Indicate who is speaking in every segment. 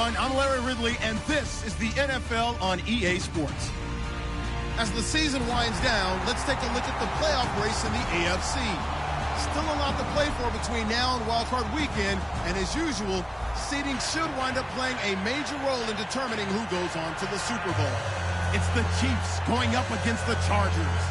Speaker 1: everyone. I'm Larry Ridley, and this is the NFL on EA Sports. As the season winds down, let's take a look at the playoff race in the AFC. Still a lot to play for between now and wildcard weekend, and as usual, seeding should wind up playing a major role in determining who goes on to the Super Bowl. It's the Chiefs going up against the Chargers.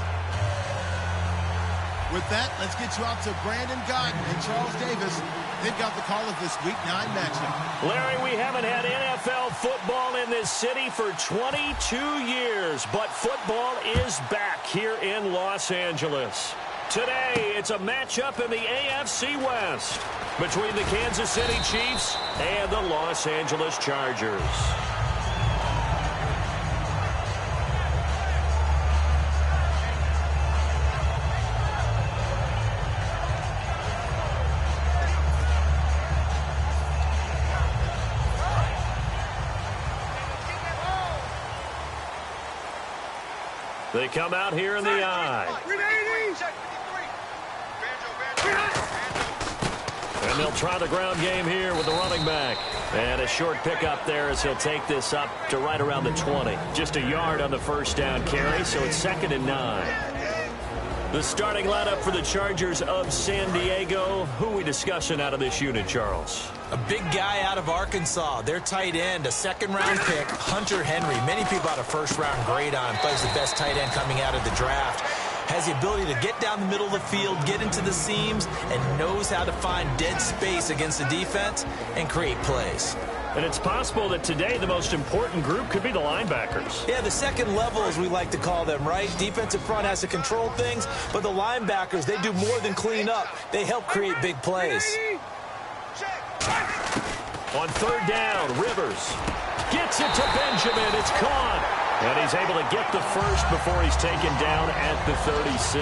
Speaker 1: With that, let's get you out to Brandon Guyton and Charles Davis. They've got the call of this Week 9 matchup.
Speaker 2: Larry, we haven't had NFL football in this city for 22 years, but football is back here in Los Angeles. Today, it's a matchup in the AFC West between the Kansas City Chiefs and the Los Angeles Chargers. They come out here in the eye. And they'll try the ground game here with the running back. And a short pickup there as he'll take this up to right around the 20. Just a yard on the first down carry, so it's 2nd and 9. The starting lineup for the Chargers of San Diego. Who are we discussing out of this unit, Charles?
Speaker 3: A big guy out of Arkansas. Their tight end, a second-round pick, Hunter Henry. Many people had a first-round grade on him. Plays the best tight end coming out of the draft. Has the ability to get down the middle of the field, get into the seams, and knows how to find dead space against the defense and create plays.
Speaker 2: And it's possible that today the most important group could be the linebackers.
Speaker 3: Yeah, the second level, as we like to call them, right? Defensive front has to control things, but the linebackers, they do more than clean up. They help create big plays.
Speaker 2: On 3rd down, Rivers gets it to Benjamin. It's caught. And he's able to get the first before he's taken down at the 36.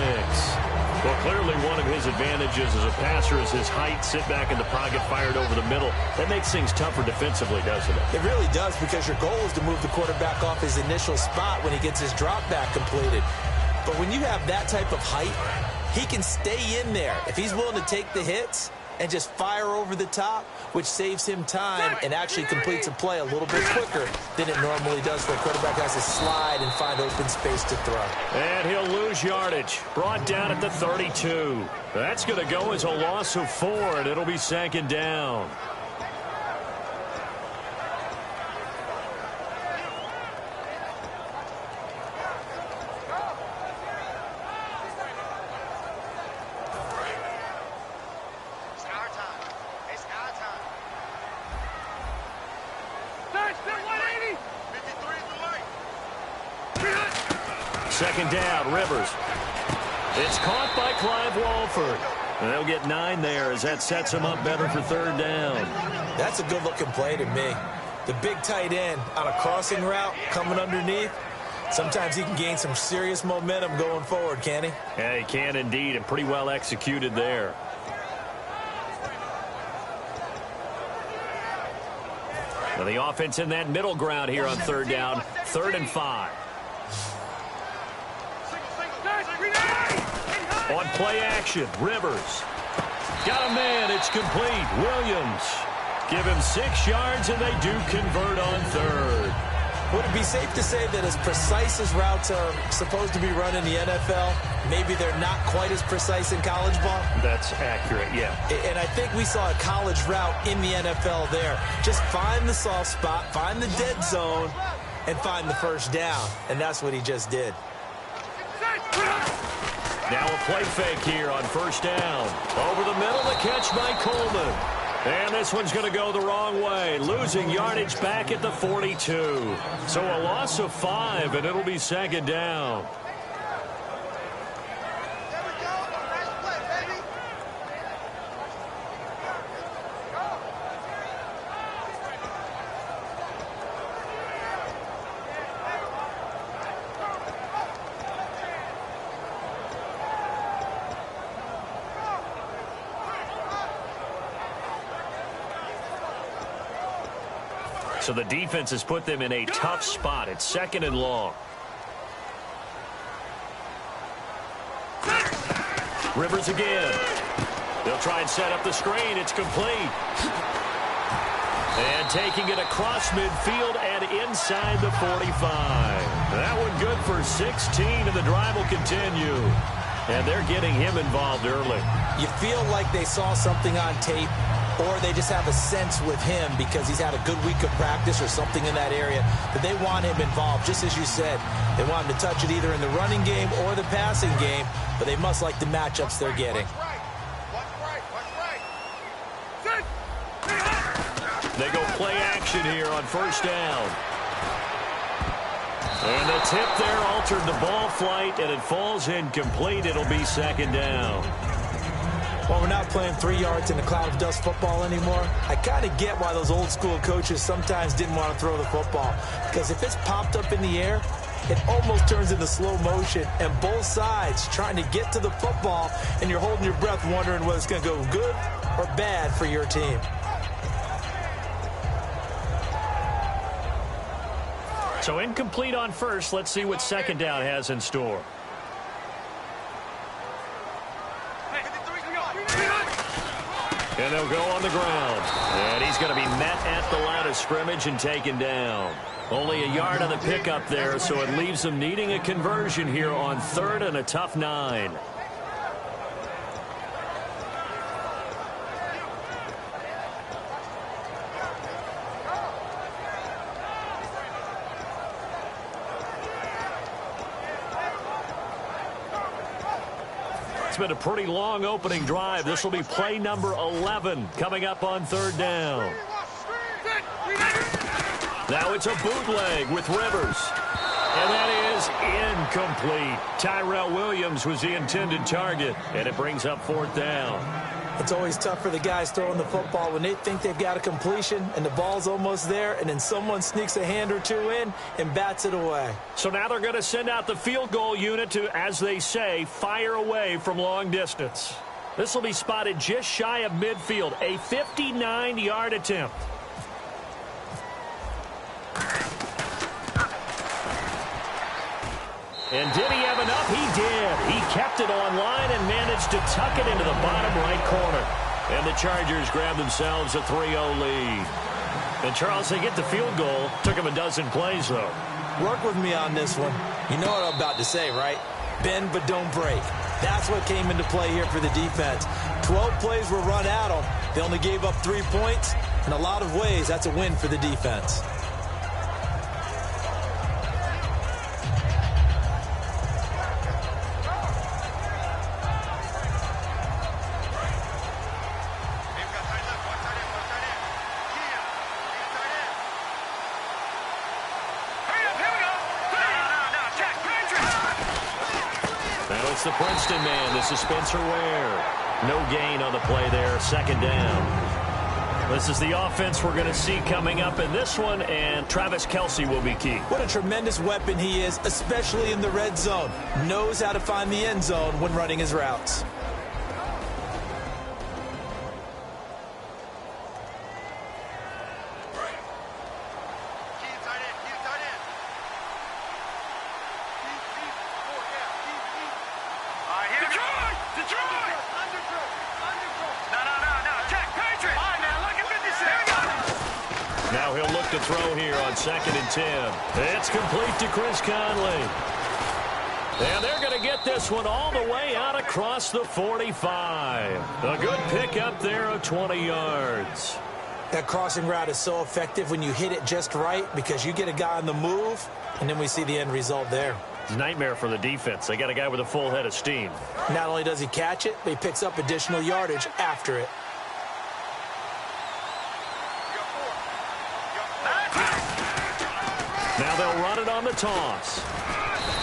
Speaker 2: Well, clearly one of his advantages as a passer is his height. Sit back in the pocket, fired over the middle. That makes things tougher defensively, doesn't it?
Speaker 3: It really does, because your goal is to move the quarterback off his initial spot when he gets his drop back completed. But when you have that type of height, he can stay in there. If he's willing to take the hits and just fire over the top, which saves him time and actually completes a play a little bit quicker than it normally does, for a quarterback has to slide and find open space to throw.
Speaker 2: And he'll lose yardage. Brought down at the 32. That's going to go as a loss of 4, and it'll be 2nd down. Second down, Rivers. It's caught by Clive Walford. And they'll get 9 there as that sets him up better for 3rd down.
Speaker 3: That's a good-looking play to me. The big tight end on a crossing route coming underneath. Sometimes he can gain some serious momentum going forward, can he?
Speaker 2: Yeah, he can indeed, and pretty well executed there. Now the offense in that middle ground here on 3rd down. 3rd and 5. On play action, Rivers. Got a man, it's complete. Williams. Give him 6 yards, and they do convert on 3rd.
Speaker 3: Would it be safe to say that as precise as routes are supposed to be run in the NFL, maybe they're not quite as precise in college ball?
Speaker 2: That's accurate, yeah.
Speaker 3: And I think we saw a college route in the NFL there. Just find the soft spot, find the dead zone, and find the first down. And that's what he just did.
Speaker 2: Now a play fake here on 1st down. Over the middle, the catch by Coleman. And this one's going to go the wrong way. Losing yardage back at the 42. So a loss of 5, and it'll be 2nd down. So the defense has put them in a tough spot. It's 2nd and long. Rivers again. They'll try and set up the screen. It's complete. And taking it across midfield and inside the 45. That one good for 16, and the drive will continue. And they're getting him involved early.
Speaker 3: You feel like they saw something on tape, or they just have a sense with him because he's had a good week of practice or something in that area that they want him involved. Just as you said, they want him to touch it either in the running game or the passing game, but they must like the matchups they're getting.
Speaker 2: They go play action here on first down. And the tip there altered the ball flight, and it falls incomplete. It'll be second down.
Speaker 3: Well, we're not playing 3 yards in a cloud of dust football anymore. I kind of get why those old school coaches sometimes didn't want to throw the football. Because if it's popped up in the air, it almost turns into slow motion, and both sides trying to get to the football, and you're holding your breath wondering whether it's going to go good or bad for your team.
Speaker 2: So incomplete on first. Let's see what second down has in store. And they'll go on the ground. And he's going to be met at the line of scrimmage and taken down. Only a yard on the pickup there, so it leaves them needing a conversion here on third and a tough 9. It's been a pretty long opening drive. This will be play number 11 coming up on third down. Now it's a bootleg with Rivers. And that is incomplete. Tyrell Williams was the intended target, and it brings up fourth down.
Speaker 3: It's always tough for the guys throwing the football when they think they've got a completion and the ball's almost there, and then someone sneaks a hand or two in and bats it away.
Speaker 2: So now they're going to send out the field goal unit to, as they say, fire away from long distance. This will be spotted just shy of midfield, a 59-yard attempt. And did he have enough? He did. He kept it online and managed to tuck it into the bottom right corner. And the Chargers grab themselves a 3-0 lead. And Charles, they get the field goal. Took him a dozen plays, though.
Speaker 3: Work with me on this one. You know what I'm about to say, right? Bend but don't break. That's what came into play here for the defense. 12 plays were run at them. They only gave up 3 points. In a lot of ways, that's a win for the defense.
Speaker 2: The Princeton man, this is Spencer Ware. No gain on the play there, second down. This is the offense we're going to see coming up in this one, and Travis Kelce will be key.
Speaker 3: What a tremendous weapon he is, especially in the red zone. Knows how to find the end zone when running his routes.
Speaker 2: To throw here on 2nd and 10. It's complete to Chris Conley. And they're going to get this one all the way out across the 45. A good pickup there of 20 yards.
Speaker 3: That crossing route is so effective when you hit it just right because you get a guy on the move, and then we see the end result there.
Speaker 2: It's a nightmare for the defense. They got a guy with a full head of steam.
Speaker 3: Not only does he catch it, but he picks up additional yardage after it.
Speaker 2: Now they'll run it on the toss.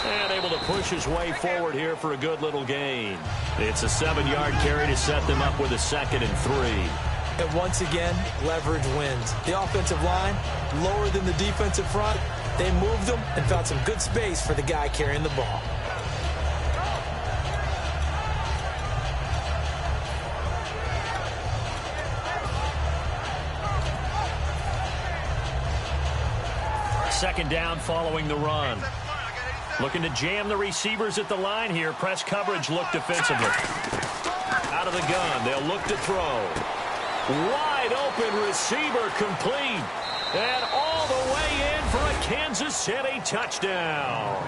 Speaker 2: And able to push his way forward here for a good little gain. It's a 7-yard carry to set them up with a 2nd and 3.
Speaker 3: And once again, leverage wins. The offensive line, lower than the defensive front. They moved them and found some good space for the guy carrying the ball.
Speaker 2: Second down following the run. Looking to jam the receivers at the line here. Press coverage look defensively. Out of the gun. They'll look to throw. Wide open receiver complete. And all the way in for a Kansas City touchdown.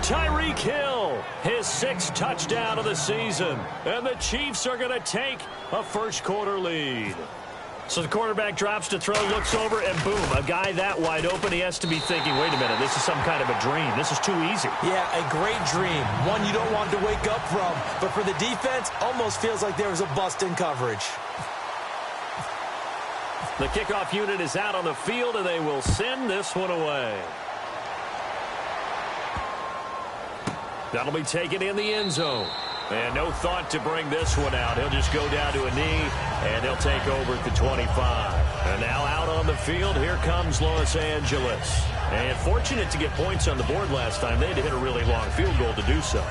Speaker 2: Tyreek Hill, his 6th touchdown of the season. And the Chiefs are going to take a first-quarter lead. So the quarterback drops to throw, looks over, and boom, a guy that wide open, he has to be thinking, wait a minute, this is some kind of a dream. This is too easy. Yeah, a great dream. One you don't want to wake up from. But for the defense, almost feels like there was a bust in coverage. The kickoff unit is out on the field, and they will send this one away. That'll be taken in the end zone. And no thought to bring this one out. He'll just go down to a knee, and he'll take over at the 25. And now out on the field, here comes Los Angeles. And fortunate to get points on the board last time. They had to hit a really long field goal to do so.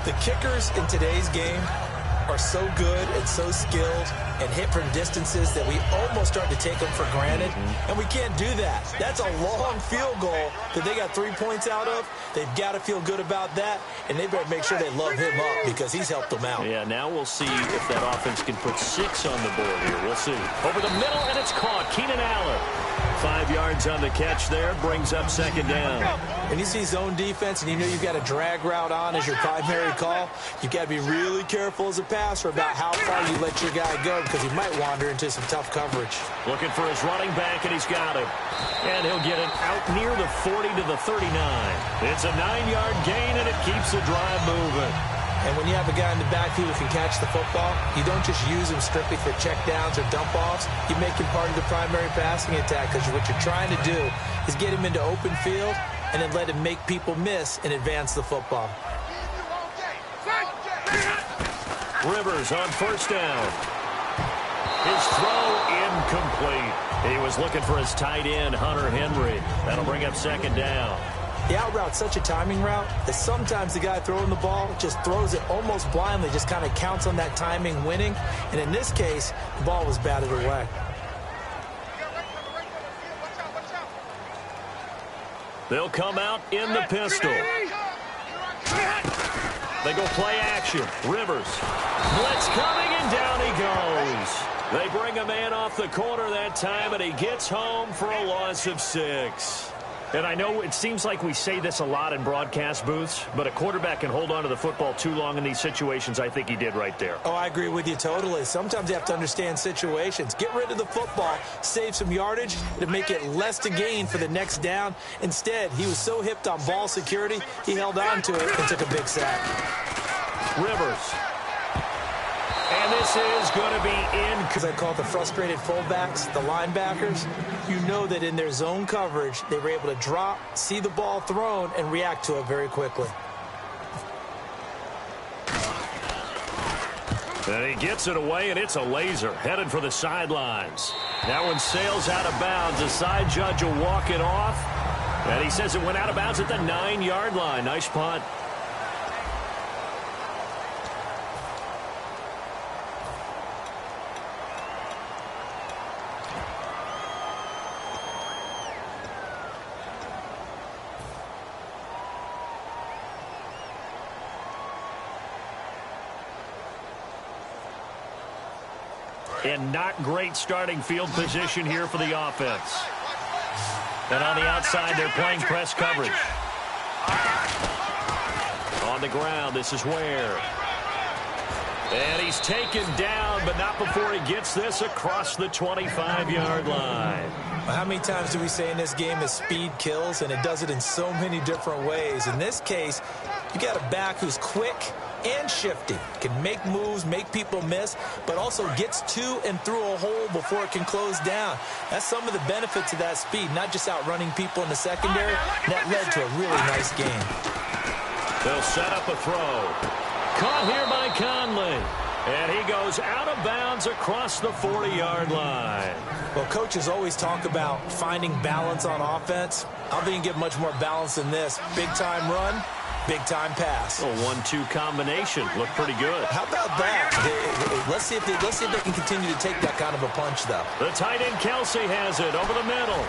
Speaker 2: The kickers in today's game are so good and so skilled and hit from distances that we almost start to take them for granted. And we can't do that. That's a long field goal that they got 3 points out of. They've got to feel good about that, and they better make sure they love him up because he's helped them out. Yeah, now we'll see if that offense can put 6 on the board here. We'll see. Over the middle, and it's caught. Keenan Allen. 5 yards on the catch there, brings up 2nd down. When you see zone defense and you know you've got a drag route on as your primary call, you've got to be really careful as a passer about how far you let your guy go because he might wander into some tough coverage. Looking for his running back, and he's got him. And he'll get it out near the 40 to the 39. It's a 9-yard gain, and it keeps the drive moving. And when you have a guy in the backfield who can catch the football, you don't just use him strictly for checkdowns or dump-offs. You make him part of the primary passing attack because what you're trying to do is get him into open field and then let him make people miss and advance the football. Rivers on 1st down. His throw incomplete. He was looking for his tight end, Hunter Henry. That'll bring up 2nd down. The out route's such a timing route that sometimes the guy throwing the ball just throws it almost blindly, just kind of counts on that timing winning. And in this case, the ball was batted away. They'll come out in the pistol. They go play action. Rivers. Blitz coming, and down he goes. They bring a man off the corner that time, and he gets home for a loss of 6. And I know it seems like we say this a lot in broadcast booths, but a quarterback can hold on to the football too long in these situations. I think he did right there. Oh, I agree with you totally. Sometimes you have to understand situations. Get rid of the football, save some yardage to make it less to gain for the next down. Instead, he was so hipped on ball security, he held on to it and took a big sack. Rivers. And this is going to be in. Because I call it the frustrated fullbacks, the linebackers. You know that in their zone coverage, they were able to drop, see the ball thrown, and react to it very quickly. And he gets it away, and it's a laser headed for the sidelines. That one sails out of bounds. The side judge will walk it off. And he says it went out of bounds at the 9-yard line. Nice punt. And not great starting field position here for the offense. And on the outside, they're playing press coverage. On the ground, this is Ware. And he's taken down, but not before he gets this across the 25-yard line. How many times do we say in this game that speed kills, and it does it in so many different ways? In this case, you got a back who's quick and shifty, can make moves, make people miss, but also gets to and through a hole before it can close down. That's some of the benefits of that speed, not just outrunning people in the secondary. That led to a really nice game. They'll set up a throw. Caught here by Conley. And he goes out of bounds across the 40-yard line. Well, coaches always talk about finding balance on offense. I don't think you get much more balance than this. Big-time run, big-time pass. A 1-2 combination. Looked pretty good. How about that? Let's see if they can continue to take that kind of a punch, though. The tight end Kelsey has it over the middle.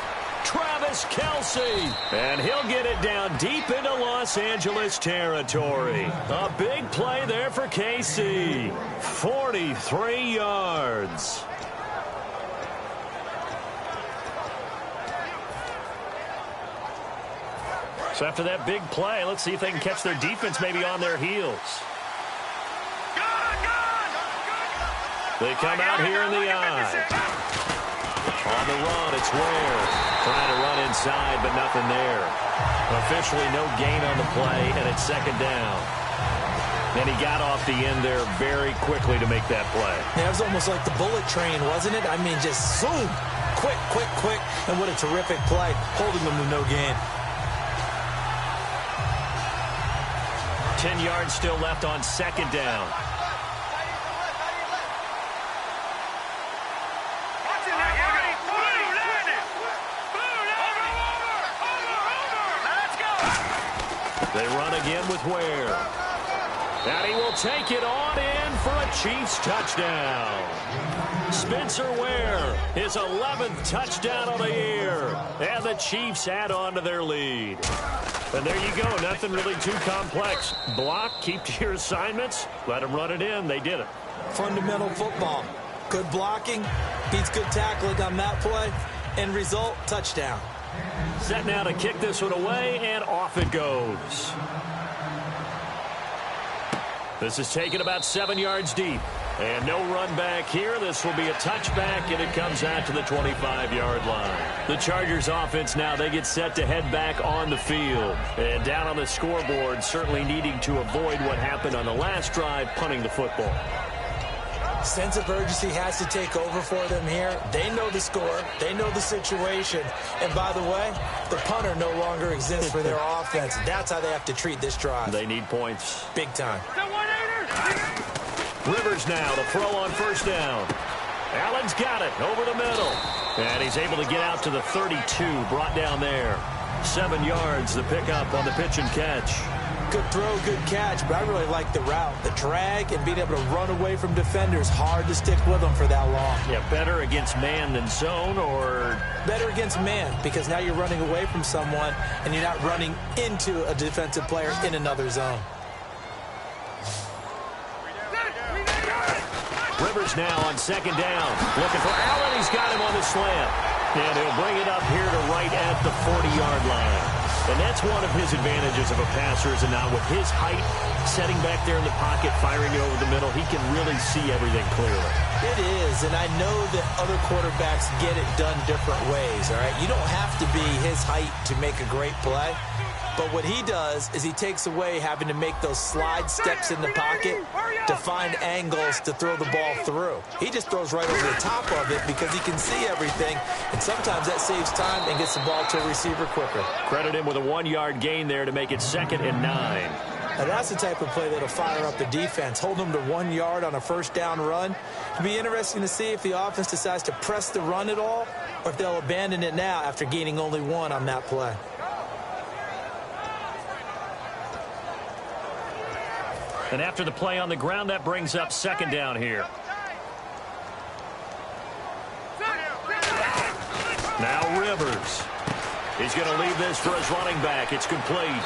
Speaker 2: Travis Kelsey. And he'll get it down deep into Los Angeles territory. A big play there for KC. 43 yards. So after that big play, let's see if they can catch their defense maybe on their heels. They come out here in the eye. On the run, it's Ware. Trying to run inside, but nothing there. Officially no gain on the play, and it's second down. And he got off the end there very quickly to make that play.
Speaker 3: Yeah, it was almost like the bullet train, wasn't it? I mean, just zoom. Quick, quick, quick. And what a terrific play, holding them to no gain.
Speaker 2: 10 yards still left on second down. They run again with Ware. And he will take it on in for a Chiefs touchdown. Spencer Ware, his 11th touchdown of the year. And the Chiefs add on to their lead. And there you go. Nothing really too complex. Block, keep to your assignments, let them run it in. They did it.
Speaker 3: Fundamental football. Good blocking, beats good tackling on that play. End result, touchdown.
Speaker 2: Set now to kick this one away, and off it goes. This is taken about 7 yards deep. And no run back here. This will be a touchback, and it comes out to the 25-yard line. The Chargers offense now, they get set to head back on the field. And down on the scoreboard, certainly needing to avoid what happened on the last drive, punting the football.
Speaker 3: Sense of urgency has to take over for them here. They know the score. They know the situation. And by the way, the punter no longer exists for their offense. That's how they have to treat this drive.
Speaker 2: They need points.
Speaker 3: Big time.
Speaker 2: Rivers now to throw on first down. Allen's got it over the middle. And he's able to get out to the 32, brought down there. 7 yards, the pickup on the pitch and catch.
Speaker 3: Good throw, good catch, but I really like the route. The drag and being able to run away from defenders. Hard to stick with them for that long.
Speaker 2: Yeah, better against man than zone, or?
Speaker 3: Better against man, because now you're running away from someone and you're not running into a defensive player in another zone.
Speaker 2: Rivers now on second down. Looking for Allen. He's got him on the slant. And he'll bring it up here to right at the 40-yard line. And that's one of his advantages of a passer, is not with his height, setting back there in the pocket, firing it over the middle, he can really see everything clearly.
Speaker 3: It is, and I know that other quarterbacks get it done different ways, all right? You don't have to be his height to make a great play. But what he does is he takes away having to make those slide steps in the pocket to find angles to throw the ball through. He just throws right over the top of it because he can see everything, and sometimes that saves time and gets the ball to a receiver quicker.
Speaker 2: Credit him with a 1-yard gain there to make it 2nd and 9.
Speaker 3: Now that's the type of play that'll fire up the defense. Hold them to 1 yard on a first down run. It'll be interesting to see if the offense decides to press the run at all, or if they'll abandon it now after gaining only 1 on that play.
Speaker 2: And after the play on the ground, that brings up 2nd down here. Now Rivers. He's going to leave this for his running back. It's complete.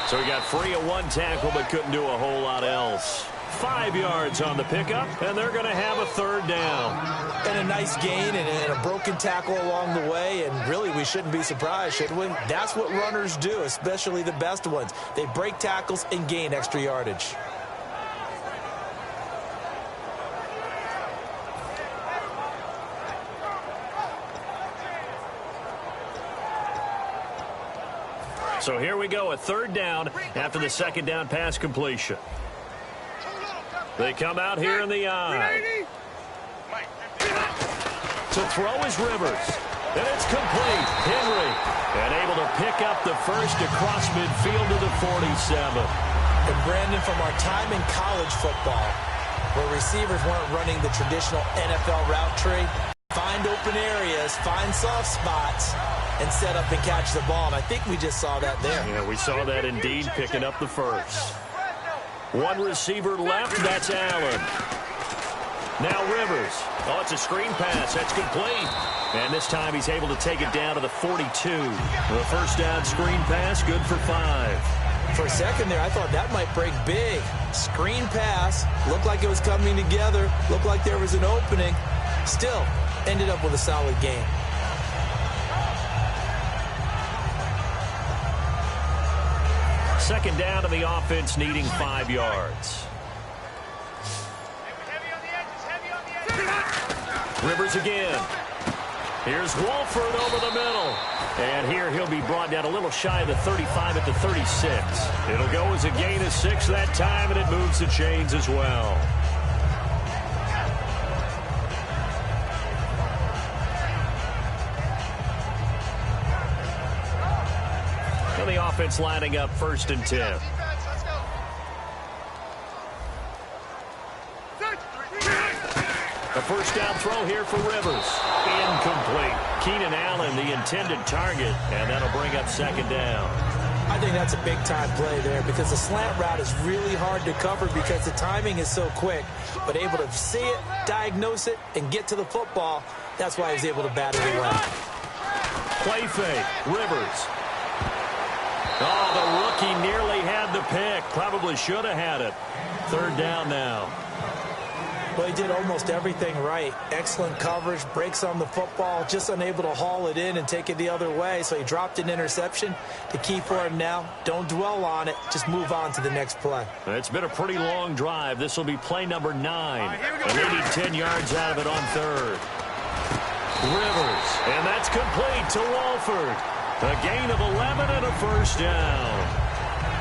Speaker 2: So he got free of 1 tackle, but couldn't do a whole lot else. 5 yards on the pickup, and they're going to have a 3rd down.
Speaker 3: And a nice gain and a broken tackle along the way, and really we shouldn't be surprised, should we? That's what runners do, especially the best ones. They break tackles and gain extra yardage.
Speaker 2: So here we go, a 3rd down after the 2nd down pass completion. They come out here in the eye. To throw is Rivers. And it's complete. Henry. And able to pick up the first across midfield to the 47.
Speaker 3: And Brandon, from our time in college football, where receivers weren't running the traditional NFL route tree, find open areas, find soft spots, and set up and catch the ball. And I think we just saw that there.
Speaker 2: Yeah, we saw that indeed, picking up the first. 1 receiver left, that's Allen. Now Rivers. Oh, it's a screen pass. That's complete. And this time he's able to take it down to the 42. The first down screen pass, good for 5.
Speaker 3: For a second there, I thought that might break big. Screen pass. Looked like it was coming together. Looked like there was an opening. Still, ended up with a solid game.
Speaker 2: second down to the offense needing 5 yards. Rivers again. Here's Wolford over the middle. And here he'll be brought down a little shy of the 35 at the 36. It'll go as a gain of 6 that time, and it moves the chains as well. So the offense lining up 1st and 10. A first down throw here for Rivers. Incomplete. Keenan Allen, the intended target, and that'll bring up 2nd down.
Speaker 3: I think that's a big-time play there because the slant route is really hard to cover because the timing is so quick. But able to see it, diagnose it, and get to the football, that's why he was able to bat it away.
Speaker 2: Play fake. Rivers. Oh, the rookie nearly had the pick. Probably should have had it. 3rd down now.
Speaker 3: Well, he did almost everything right. Excellent coverage, breaks on the football, just unable to haul it in and take it the other way. So he dropped an interception. The key for him now, don't dwell on it. Just move on to the next play.
Speaker 2: It's been a pretty long drive. This will be play number 9. And they need 10 yards out of it on 3rd. Rivers, and that's complete to Wolford. A gain of 11 and a first down.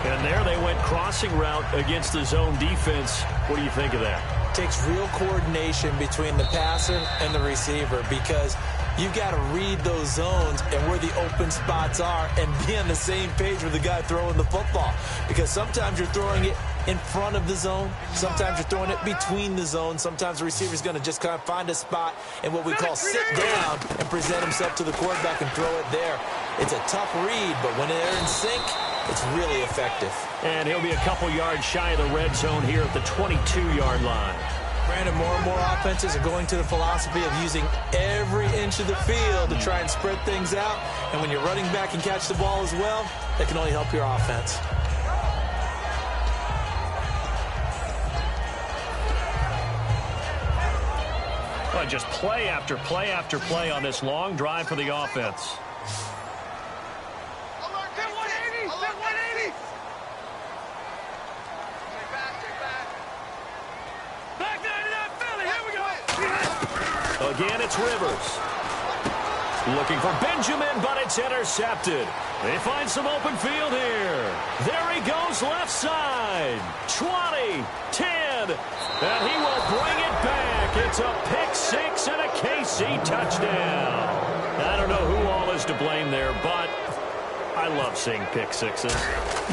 Speaker 2: And there they went crossing route against the zone defense. What do you think of that?
Speaker 3: Takes real coordination between the passer and the receiver because you've got to read those zones and where the open spots are and be on the same page with the guy throwing the football. Because sometimes you're throwing it in front of the zone. Sometimes you're throwing it between the zones. Sometimes the receiver's going to just kind of find a spot and what we call sit down and present himself to the quarterback and throw it there. It's a tough read, but when they're in sync, it's really effective.
Speaker 2: And he'll be a couple yards shy of the red zone here at the 22-yard line.
Speaker 3: Brandon, more and more offenses are going to the philosophy of using every inch of the field to try and spread things out. And when you're running back and catch the ball as well, that can only help your offense.
Speaker 2: Well, just play after play after play on this long drive for the offense. Again, it's Rivers. Looking for Benjamin, but it's intercepted. They find some open field here. There he goes, left side. 20, 10, and he will bring it back. It's a pick 6 and a KC touchdown. I don't know who all is to blame there, but I love seeing pick 6s.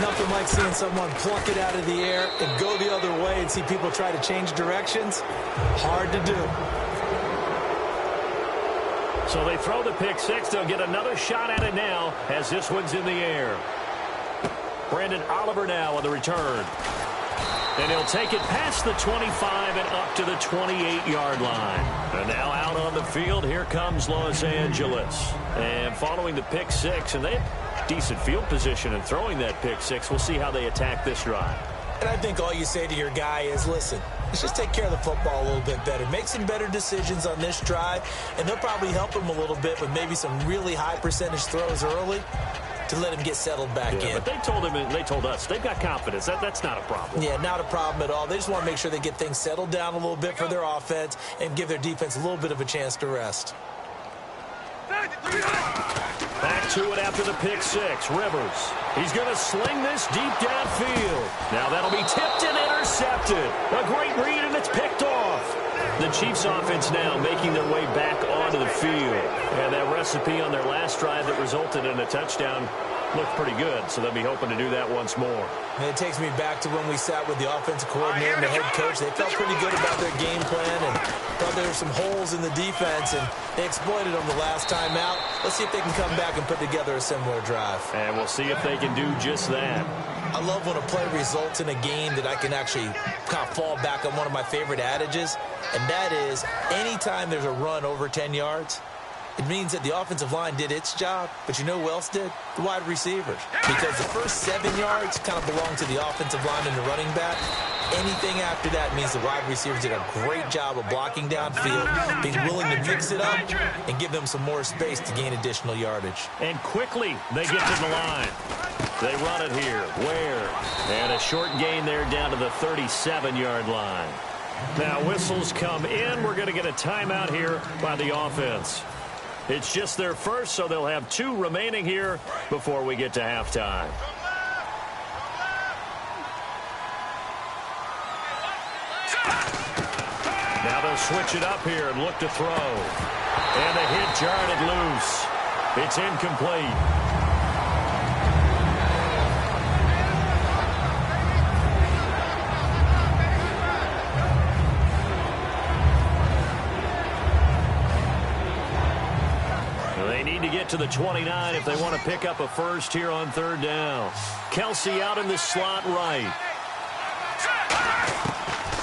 Speaker 3: Nothing like seeing someone pluck it out of the air and go the other way and see people try to change directions. Hard to do.
Speaker 2: So they throw the pick 6. They'll get another shot at it now as this one's in the air. Brandon Oliver now on the return. And he'll take it past the 25 and up to the 28-yard line. And now out on the field, here comes Los Angeles. And following the pick 6, and they have decent field position in throwing that pick 6. We'll see how they attack this drive.
Speaker 3: And I think all you say to your guy is, listen, let's just take care of the football a little bit better. Make some better decisions on this drive, and they'll probably help him a little bit with maybe some really high percentage throws early to let him get settled back in.
Speaker 2: But they told him, and they told us, they've got confidence. That's not a problem.
Speaker 3: Yeah, not a problem at all. They just want to make sure they get things settled down a little bit for their offense and give their defense a little bit of a chance to rest.
Speaker 2: Back to it after the pick 6. Rivers. He's going to sling this deep downfield. Now that'll be tipped and intercepted. A great read, and it's picked off. The Chiefs offense now making their way back onto the field. And that recipe on their last drive that resulted in a touchdown looked pretty good, so they'll be hoping to do that once more.
Speaker 3: And it takes me back to when we sat with the offensive coordinator and the head coach. They felt pretty good about their game plan and thought there were some holes in the defense, and they exploited them the last time out. Let's see if they can come back and put together a similar drive.
Speaker 2: And we'll see if they can do just that.
Speaker 3: I love when a play results in a game that I can actually kind of fall back on one of my favorite adages, and that is anytime there's a run over 10 yards, it means that the offensive line did its job, but you know who else did? The wide receivers. Because the first 7 yards kind of belong to the offensive line and the running back. Anything after that means the wide receivers did a great job of blocking downfield, being willing to mix it up, and give them some more space to gain additional yardage.
Speaker 2: And quickly they get to the line. They run it here. Where? And a short gain there down to the 37-yard line. Now whistles come in. We're going to get a timeout here by the offense. It's just their first, so they'll have 2 remaining here before we get to halftime. Now they'll switch it up here and look to throw. And the hit jarred it loose. It's incomplete. To get to the 29 if they want to pick up a first here on 3rd down. Kelsey out in the slot right.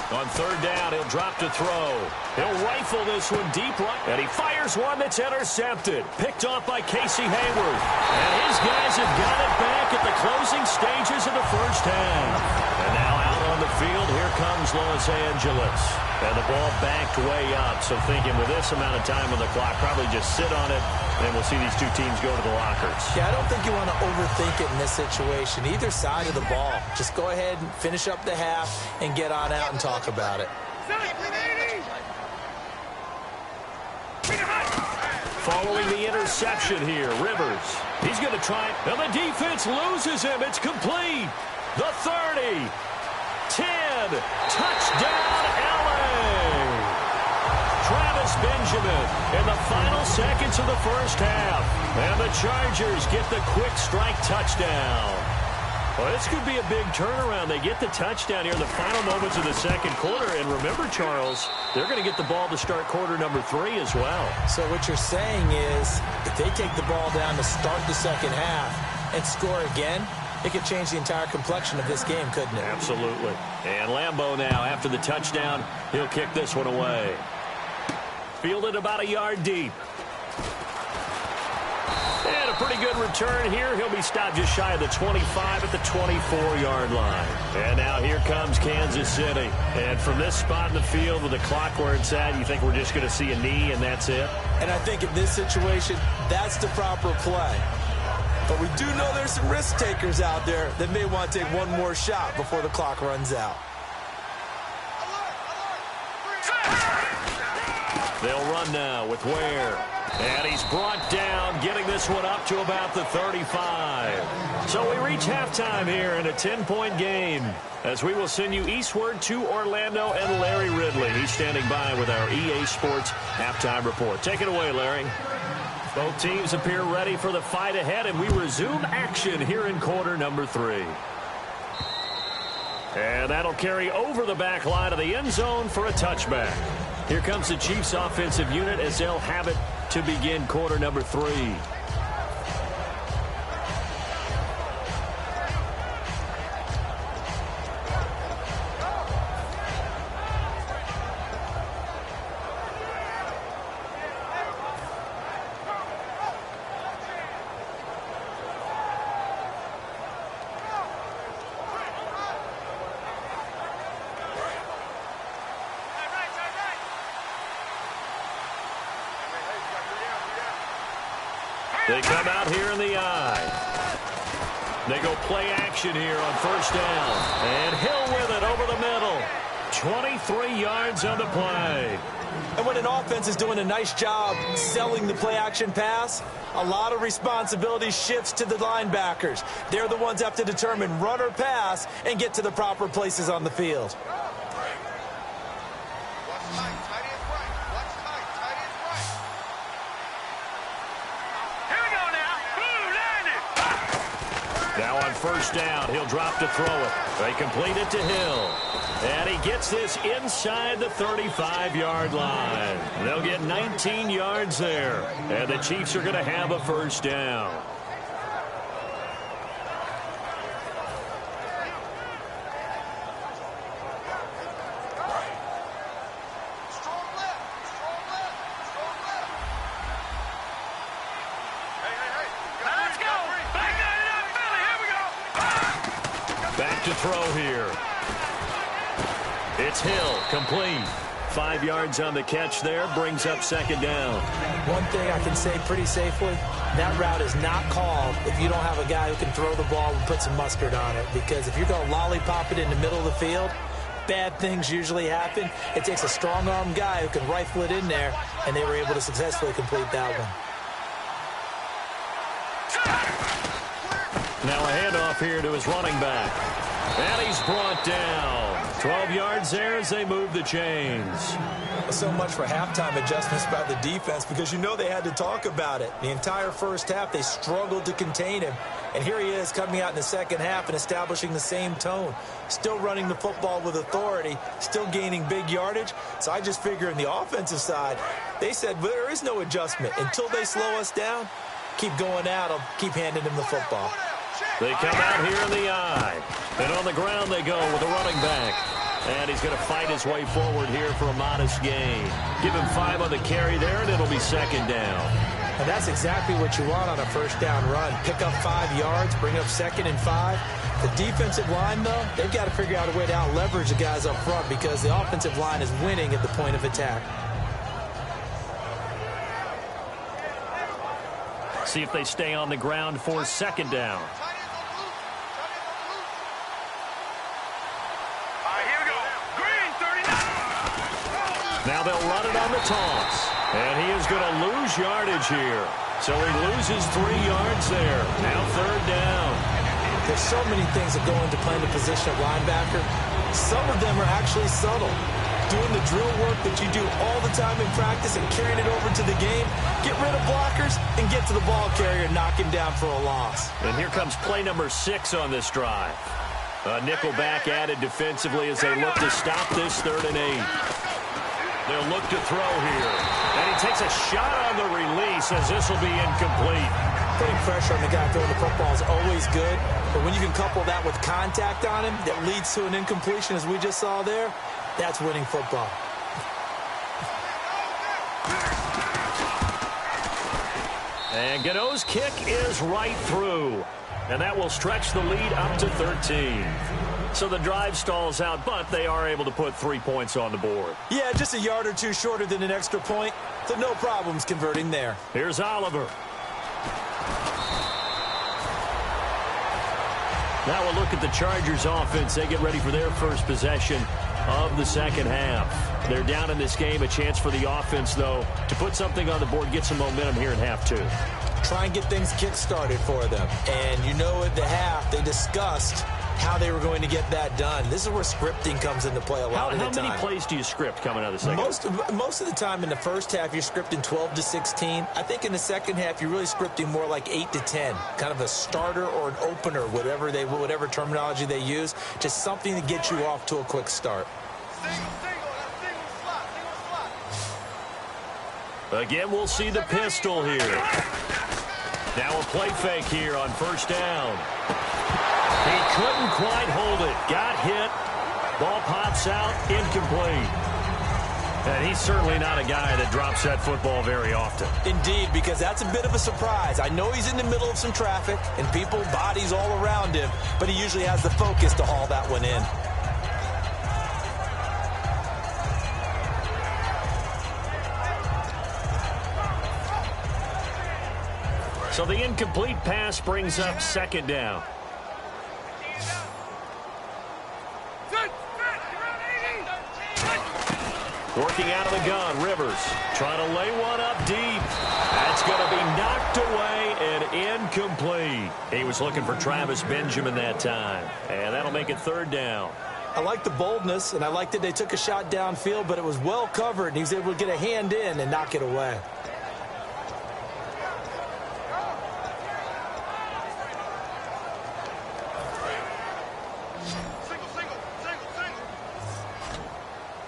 Speaker 2: On 3rd down, he'll drop to throw. He'll rifle this one deep right, and he fires one that's intercepted. Picked off by Casey Hayward. And his guys have got it back at the closing stages of the first half. And now out on the field, here comes Los Angeles. And the ball backed way up, so thinking with this amount of time on the clock, probably just sit on it, and we'll see these 2 teams go to the lockers.
Speaker 3: Yeah, I don't think you want to overthink it in this situation. Either side of the ball. Just go ahead and finish up the half and get on out and talk about it.
Speaker 2: Following the interception here, Rivers. He's going to try, and the defense loses him. It's complete. The 30. 10. Touchdown, LA. Travis Benjamin in the final seconds of the first half. And the Chargers get the quick strike touchdown. Well, this could be a big turnaround. They get the touchdown here in the final moments of the second quarter. And remember, Charles, they're going to get the ball to start quarter number 3 as well. So what you're saying is if they take the ball down to start the second half and score again, it could change the entire complexion of this game, couldn't it? Absolutely. And Lambeau now, after the touchdown, he'll kick this one away. Fielded about a yard deep. And a pretty good return here. He'll be stopped just shy of the 25 at the 24-yard line. And now here comes Kansas City. And from this spot in the field with the clock where it's at, you think we're just going to see a knee and that's it?
Speaker 3: And I think in this situation, that's the proper play. But we do know there's some risk takers out there that may want to take one more shot before the clock runs out.
Speaker 2: They'll run now with Ware. And he's brought down, getting this one up to about the 35. So we reach halftime here in a 10-point game as we will send you eastward to Orlando and Larry Ridley. He's standing by with our EA Sports halftime report. Take it away, Larry. Both teams appear ready for the fight ahead, and we resume action here in quarter number 3. And that'll carry over the back line of the end zone for a touchback. Here comes the Chiefs offensive unit as they'll have it to begin quarter number 3. They come out here in the eye. They go play action here on first down. And Hill with it over the middle. 23 yards on the play.
Speaker 3: And when an offense is doing a nice job selling the play action pass, a lot of responsibility shifts to the linebackers. They're the ones that have to determine run or pass and get to the proper places on the field.
Speaker 2: Now on first down, he'll drop to throw it. They complete it to Hill. And he gets this inside the 35-yard line. They'll get 19 yards there. And the Chiefs are going to have a first down. Back to throw here. It's Hill, complete. 5 yards on the catch there, brings up second down.
Speaker 3: One thing I can say pretty safely, that route is not called if you don't have a guy who can throw the ball and put some mustard on it. Because if you're going to lollipop it in the middle of the field, bad things usually happen. It takes a strong-arm guy who can rifle it in there, and they were able to successfully complete that one.
Speaker 2: Now a handoff here to his running back. And he's brought down. 12 yards there as they move the chains.
Speaker 3: So much for halftime adjustments by the defense, because you know they had to talk about it. The entire first half, they struggled to contain him. And here he is coming out in the second half and establishing the same tone. Still running the football with authority, still gaining big yardage. So I just figure in the offensive side, they said, well, there is no adjustment. Until they slow us down, keep going at them, keep handing them the football.
Speaker 2: They come out here in the eye. And on the ground they go with a running back. And he's going to fight his way forward here for a modest gain. Give him 5 on the carry there, and it'll be second down.
Speaker 3: And that's exactly what you want on a first down run. Pick up 5 yards, bring up 2nd and 5. The defensive line, though, they've got to figure out a way to out-leverage the guys up front, because the offensive line is winning at the point of attack.
Speaker 2: See if they stay on the ground for second down. Now they'll run it on the toss. And he is going to lose yardage here. So he loses 3 yards there. Now third down.
Speaker 3: There's so many things that go into playing the position of linebacker. Some of them are actually subtle. Doing the drill work that you do all the time in practice and carrying it over to the game. Get rid of blockers and get to the ball carrier and knock him down for a loss.
Speaker 2: And here comes play number 6 on this drive. A nickel back added defensively as they look to stop this 3rd and 8. They'll look to throw here. And he takes a shot on the release as this will be incomplete.
Speaker 3: Putting pressure on the guy throwing the football is always good. But when you can couple that with contact on him that leads to an incompletion, as we just saw there, that's winning football.
Speaker 2: And Gano's kick is right through. And that will stretch the lead up to 13. So the drive stalls out, but they are able to put 3 points on the board.
Speaker 3: Yeah, just a yard or two shorter than an extra point, so no problems converting there.
Speaker 2: Here's Oliver. Now we'll look at the Chargers offense. They get ready for their first possession of the second half. They're down in this game. A chance for the offense, though, to put something on the board, get some momentum here in half 2.
Speaker 3: Try and get things kick-started for them. And you know at the half, they discussed how they were going to get that done. This is where scripting comes into play a lot of the time.
Speaker 2: How many plays do you script coming out of the second half?
Speaker 3: Most of the time in the first half, you're scripting 12 to 16. I think in the second half, you're really scripting more like 8 to 10. Kind of a starter or an opener, whatever terminology they use. Just something to get you off to a quick start.
Speaker 2: Again, we'll see the pistol here. Now a play fake here on first down. He couldn't quite hold it. Got hit. Ball pops out. Incomplete. And he's certainly not a guy that drops that football very often.
Speaker 3: Indeed, because that's a bit of a surprise. I know he's in the middle of some traffic and people, bodies all around him, but he usually has the focus to haul that one in.
Speaker 2: So the incomplete pass brings up second down. Working out of the gun, Rivers trying to lay one up deep. That's going to be knocked away and incomplete. He was looking for Travis Benjamin that time, and that'll make it third down.
Speaker 3: I like the boldness, and I like that they took a shot downfield, but it was well covered, and he was able to get a hand in and knock it away.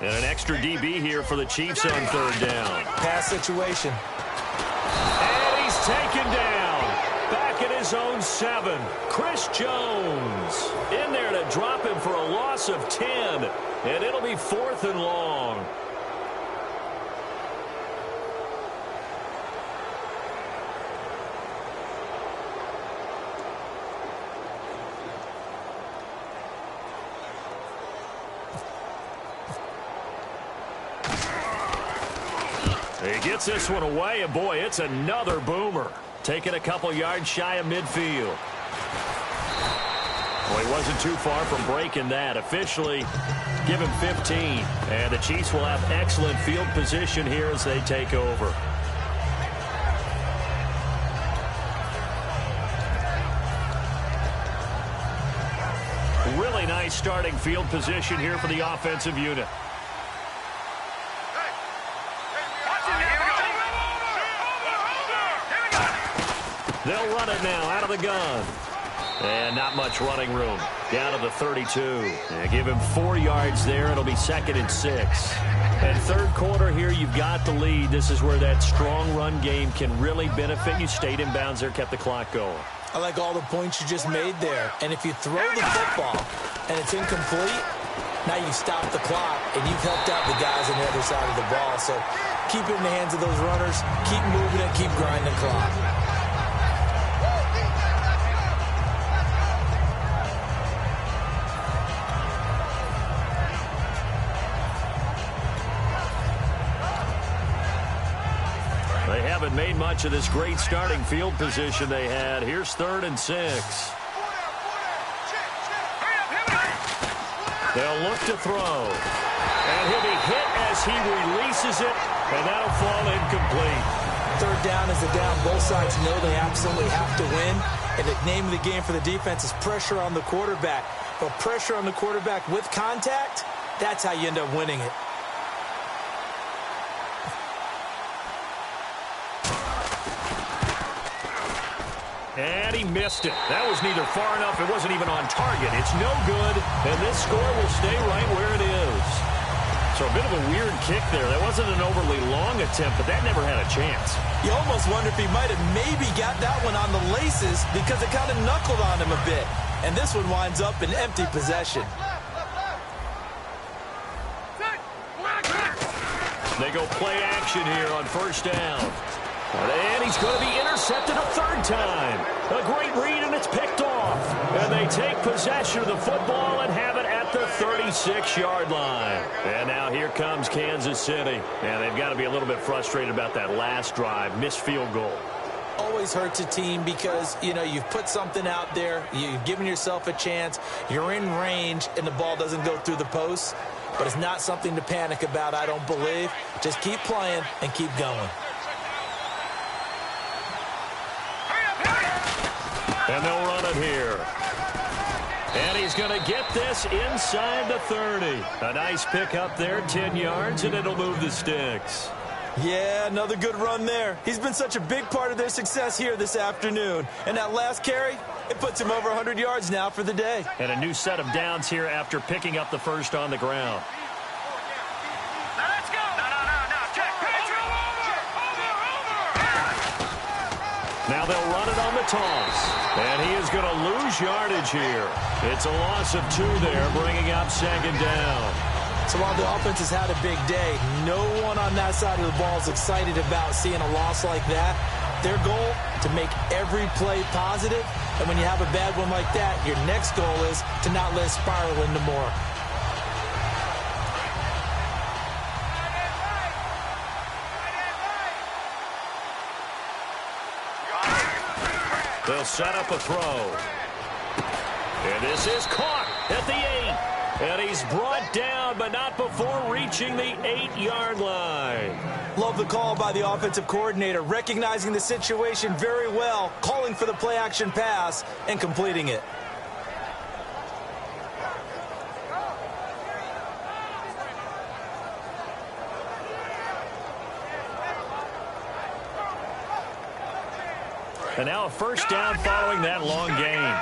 Speaker 2: And an extra DB here for the Chiefs on third down.
Speaker 3: Pass situation.
Speaker 2: And he's taken down. Back at his own 7. Chris Jones in there to drop him for a loss of 10. And it'll be 4th and long. He gets this one away, and boy, it's another boomer. Taking a couple yards shy of midfield. Well, he wasn't too far from breaking that. Officially, give him 15. And the Chiefs will have excellent field position here as they take over. Really nice starting field position here for the offensive unit. They'll run it now out of the gun. And not much running room. Down to the 32. And give him 4 yards there. It'll be 2nd and 6. And third quarter here, you've got the lead. This is where that strong run game can really benefit you. Stayed in bounds there, kept the clock going.
Speaker 3: I like all the points you just made there. And if you throw the football and it's incomplete, now you stop the clock and you've helped out the guys on the other side of the ball. So keep it in the hands of those runners. Keep moving it. Keep grinding clock.
Speaker 2: They haven't made much of this great starting field position they had. Here's 3rd and 6. They'll look to throw. And he'll be hit as he releases it, and that'll fall incomplete.
Speaker 3: 3rd down is a down. Both sides know they absolutely have to win. And the name of the game for the defense is pressure on the quarterback. But pressure on the quarterback with contact, that's how you end up winning it.
Speaker 2: And he missed it. That was neither far enough. It wasn't even on target. It's no good, and this score will stay right where it is. So a bit of a weird kick there. That wasn't an overly long attempt, but that never had a chance.
Speaker 3: You almost wonder if he might have maybe got that one on the laces because it kind of knuckled on him a bit. And this one winds up in empty possession.
Speaker 2: They go play action here on 1st down. And he's going to be intercepted a 3rd time. A great read, and it's picked off. And they take possession of the football and have it at the 36-yard line. And now here comes Kansas City. And they've got to be a little bit frustrated about that last drive. Missed field goal.
Speaker 3: Always hurts a team because, you know, you've put something out there. You've given yourself a chance. You're in range, and the ball doesn't go through the posts. But it's not something to panic about, I don't believe. Just keep playing and keep going.
Speaker 2: And they'll run it here. And he's going to get this inside the 30. A nice pickup there, 10 yards, and it'll move the sticks.
Speaker 3: Yeah, another good run there. He's been such a big part of their success here this afternoon. And that last carry, it puts him over 100 yards now for the day.
Speaker 2: And a new set of downs here after picking up the first on the ground. Now they'll run it on the toss. And he is going to lose yardage here. It's a loss of 2 there, bringing up 2nd down.
Speaker 3: So while the offense has had a big day, no one on that side of the ball is excited about seeing a loss like that. Their goal, to make every play positive. And when you have a bad one like that, your next goal is to not let it spiral into more.
Speaker 2: They'll set up a throw. And this is caught at the 8. And he's brought down, but not before reaching the 8-yard line.
Speaker 3: Love the call by the offensive coordinator, recognizing the situation very well, calling for the play-action pass, and completing it.
Speaker 2: And now a 1st down following that long gain.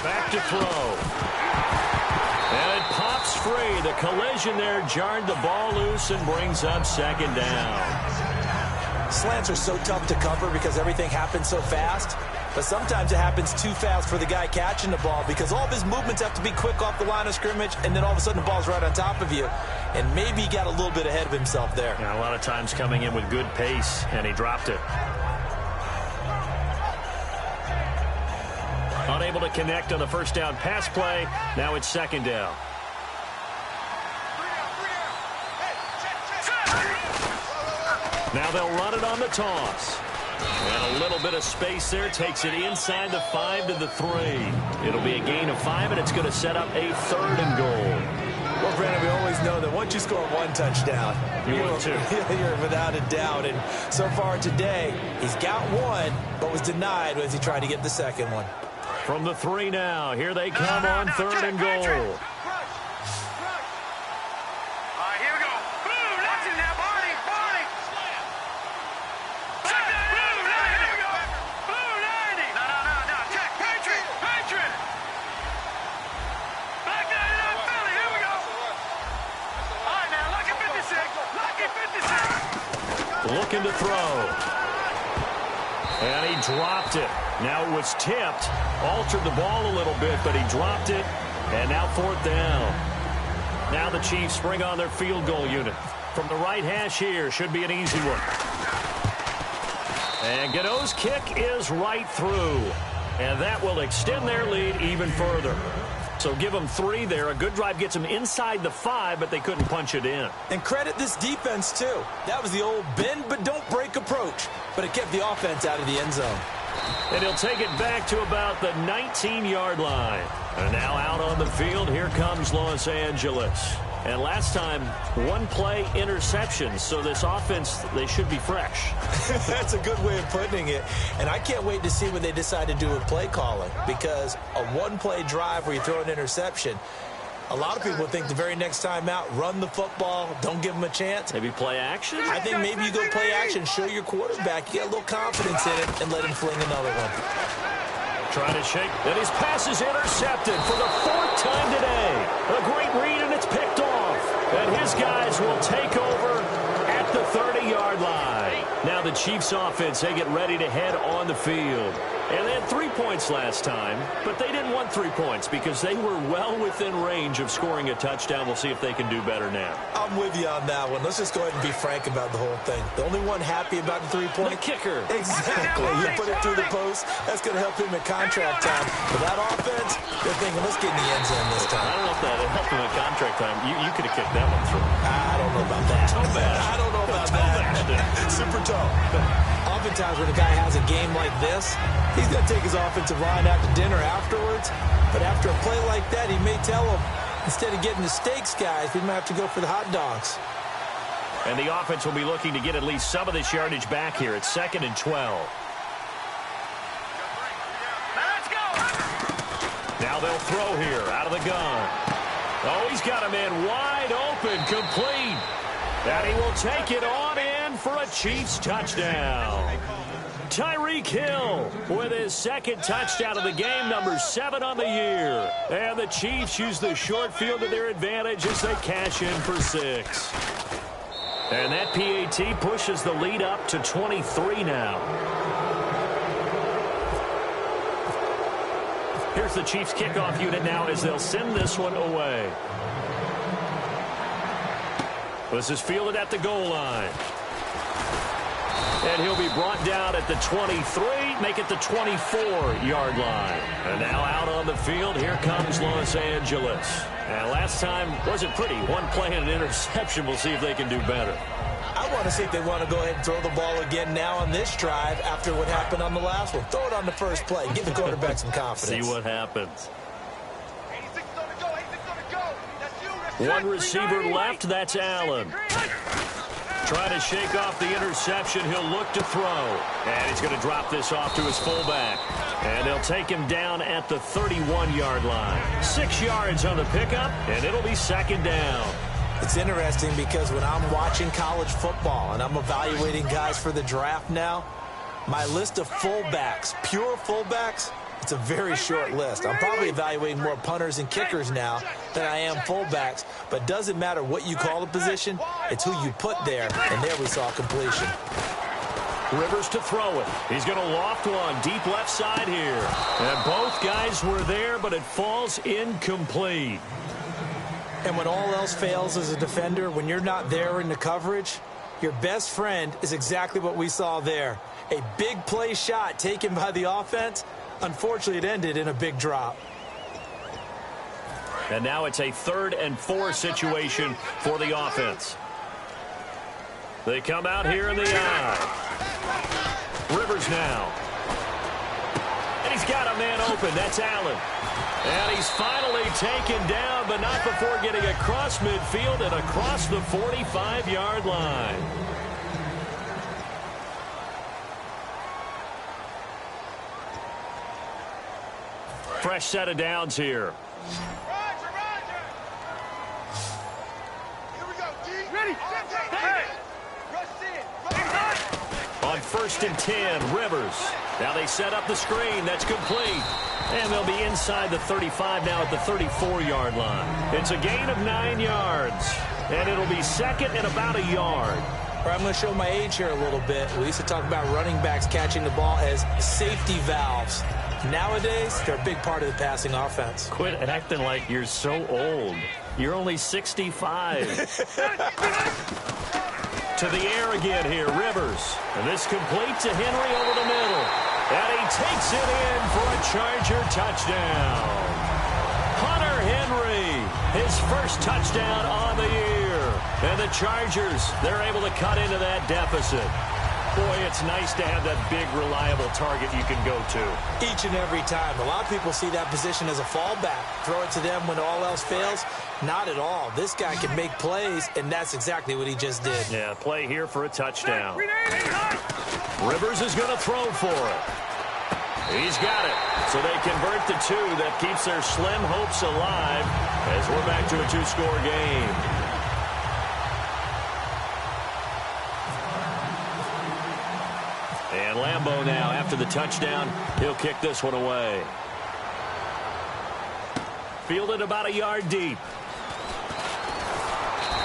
Speaker 2: Back to throw. And it pops free. The collision there jarred the ball loose and brings up 2nd down.
Speaker 3: Slants are so tough to cover because everything happens so fast. But sometimes it happens too fast for the guy catching the ball because all of his movements have to be quick off the line of scrimmage, and then all of a sudden the ball's right on top of you. And maybe he got a little bit ahead of himself there.
Speaker 2: Yeah, a lot of times coming in with good pace, and he dropped it. Unable to connect on the 1st down pass play. Now it's 2nd down. Now they'll run it on the toss. And a little bit of space there. Takes it inside the 5 to the 3. It'll be a gain of 5, and it's going to set up a 3rd and goal.
Speaker 3: Well, Brandon, we always know that once you score one touchdown, you're without a doubt. And so far today, he's got one, but was denied as he tried to get the second one.
Speaker 2: From the 3 now, here they come on 3rd and goal. Looking to throw. And he dropped it. Now it was tipped. Altered the ball a little bit, but he dropped it. And now 4th down. Now the Chiefs bring on their field goal unit. From the right hash here, should be an easy one. And Godot's kick is right through. And that will extend their lead even further. So give them 3 there. A good drive gets them inside the 5, but they couldn't punch it in.
Speaker 3: And credit this defense, too. That was the old bend but don't break approach. But it kept the offense out of the end zone.
Speaker 2: And he'll take it back to about the 19-yard line. And now out on the field, here comes Los Angeles. And last time, 1-play interception. So this offense, they should be fresh.
Speaker 3: That's a good way of putting it. And I can't wait to see what they decide to do with play calling. Because a 1-play drive where you throw an interception, a lot of people think the very next time out, run the football, don't give them a chance.
Speaker 2: Maybe play action?
Speaker 3: I think maybe you go play action, show your quarterback you got a little confidence in it, and let him fling another one.
Speaker 2: Trying to shake, and his pass is intercepted for the 4th time today. A great read, and it's picked off. And his guys will take over at the 30-yard line. Now the Chiefs offense, they get ready to head on the field. And they had 3 points last time, but they didn't want 3 points because they were well within range of scoring a touchdown. We'll see if they can do better now.
Speaker 3: I'm with you on that one. Let's just go ahead and be frank about the whole thing. The only one happy about the 3-point?
Speaker 2: The kicker.
Speaker 3: Exactly. You put it through the post, that's going to help him at contract time. But that offense, they're thinking, let's get in the end zone this time.
Speaker 2: I don't know if that helped him at contract time. You could have kicked that one through.
Speaker 3: I don't know about that.
Speaker 2: Toe bash.
Speaker 3: I don't know about that. Super toe. Oftentimes when a guy has a game like this, he's going to take his offensive line out to dinner afterwards. But after a play like that, he may tell them, instead of getting the steaks, guys, we might have to go for the hot dogs.
Speaker 2: And the offense will be looking to get at least some of this yardage back here. It's 2nd and 12.
Speaker 4: Let's go.
Speaker 2: Now they'll throw here out of the gun. Oh, he's got a man wide open, complete. And he will take it on in for a Chiefs touchdown. Tyreek Hill with his 2nd touchdown of the game, number 7 on the year. And the Chiefs use the short field to their advantage as they cash in for 6. And that PAT pushes the lead up to 23 now. Here's the Chiefs kickoff unit now as they'll send this one away. This is fielded at the goal line. And he'll be brought down at the 23, make it the 24-yard line. And now out on the field, here comes Los Angeles. And last time wasn't pretty. 1 play and an interception. We'll see if they can do better.
Speaker 3: I want to see if they want to go ahead and throw the ball again now on this drive after what happened on the last one. Throw it on the first play. Give the quarterback some confidence.
Speaker 2: See what happens. 1 receiver left. That's Allen. Trying to shake off the interception. He'll look to throw. And he's going to drop this off to his fullback. And they'll take him down at the 31-yard line. 6 yards on the pickup, and it'll be 2nd down.
Speaker 3: It's interesting because when I'm watching college football and I'm evaluating guys for the draft now, my list of fullbacks, pure fullbacks, it's a very short list. I'm probably evaluating more punters and kickers now than I am fullbacks. But it doesn't matter what you call the position. It's who you put there. And there we saw completion.
Speaker 2: Rivers to throw it. He's going to loft one deep left side here. And both guys were there, but it falls incomplete.
Speaker 3: And when all else fails as a defender, when you're not there in the coverage, your best friend is exactly what we saw there. A big play shot taken by the offense. Unfortunately, it ended in a big drop.
Speaker 2: And now it's a 3rd and 4 situation for the offense. They come out here in the eye. Rivers now. And he's got a man open. That's Allen. And he's finally taken down, but not before getting across midfield and across the 45-yard line. Fresh set of downs here. On 1st and 10, Rivers. Now they set up the screen. That's complete. And they'll be inside the 35 now at the 34-yard line. It's a gain of 9 yards. And it'll be second and about a yard.
Speaker 3: All right, I'm going to show my age here a little bit. We used to talk about running backs catching the ball as safety valves. Nowadays, they're a big part of the passing offense.
Speaker 2: Quit acting like you're so old. You're only 65. To the air again here, Rivers. And this complete to Henry over the middle. And he takes it in for a Charger touchdown. Hunter Henry, his first touchdown on the year. And the Chargers, they're able to cut into that deficit. Boy, it's nice to have that big, reliable target you can go to.
Speaker 3: Each and every time. A lot of people see that position as a fallback. Throw it to them when all else fails. Not at all. This guy can make plays, and that's exactly what he just did.
Speaker 2: Yeah, play here for a touchdown. Rivers is going to throw for it. He's got it. So they convert the 2. That keeps their slim hopes alive as we're back to a 2-score game. And Lambeau now, after the touchdown, he'll kick this one away. Fielded about a yard deep.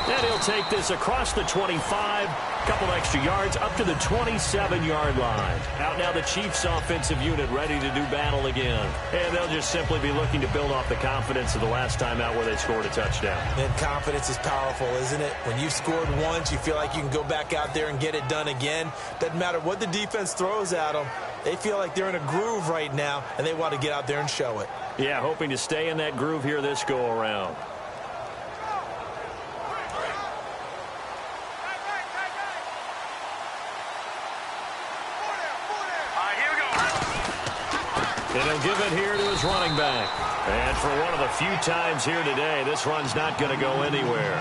Speaker 2: And he'll take this across the 25, couple extra yards, up to the 27-yard line. Out now the Chiefs' offensive unit ready to do battle again. And they'll just simply be looking to build off the confidence of the last time out where they scored a touchdown.
Speaker 3: And confidence is powerful, isn't it? When you've scored once, you feel like you can go back out there and get it done again. Doesn't matter what the defense throws at them. They feel like they're in a groove right now, and they want to get out there and show it.
Speaker 2: Yeah, hoping to stay in that groove here this go-around. And he'll give it here to his running back. And for one of the few times here today, this run's not going to go anywhere.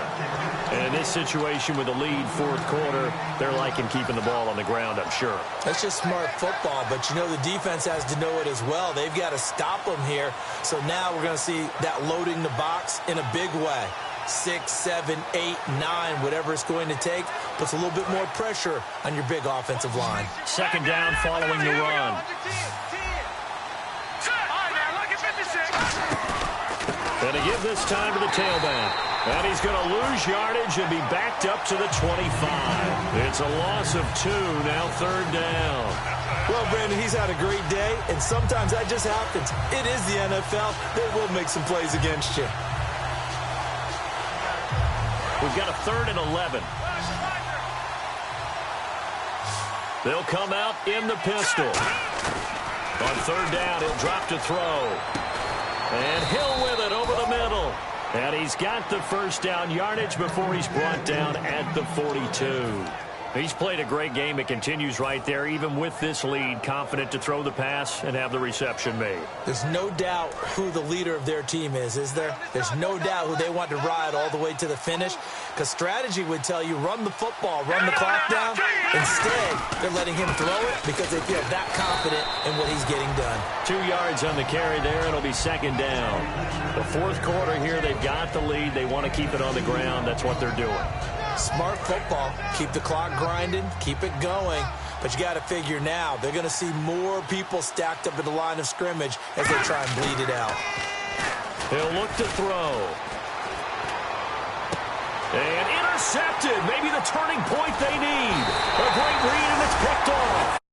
Speaker 2: And in this situation with the lead 4th quarter, they're liking keeping the ball on the ground, I'm sure.
Speaker 3: That's just smart football, but you know the defense has to know it as well. They've got to stop them here. So now we're going to see that loading the box in a big way. 6, 7, 8, 9, whatever it's going to take, puts a little bit more pressure on your big offensive line.
Speaker 2: Second down following the run. And to give this time to the tailback. And he's going to lose yardage and be backed up to the 25. It's a loss of 2, now 3rd down.
Speaker 3: Well, Brandon, he's had a great day, and sometimes that just happens. It is the NFL. They will make some plays against you.
Speaker 2: We've got a 3rd and 11. They'll come out in the pistol. On 3rd down, he'll drop to throw. And Hill with it over the middle. And he's got the first down yardage before he's brought down at the 42. He's played a great game. It continues right there, even with this lead, confident to throw the pass and have the reception made.
Speaker 3: There's no doubt who the leader of their team is there? There's no doubt who they want to ride all the way to the finish, because strategy would tell you run the football, run the clock down. Instead, they're letting him throw it because they feel that confident in what he's getting done.
Speaker 2: 2 yards on the carry there. It'll be second down. The 4th quarter here, they've got the lead. They want to keep it on the ground. That's what they're doing.
Speaker 3: Smart football. Keep the clock grinding. Keep it going. But you got to figure now they're going to see more people stacked up at the line of scrimmage as they try and bleed it out.
Speaker 2: He'll look to throw. And intercepted. Maybe the turning point they need. A great read, and it's picked off.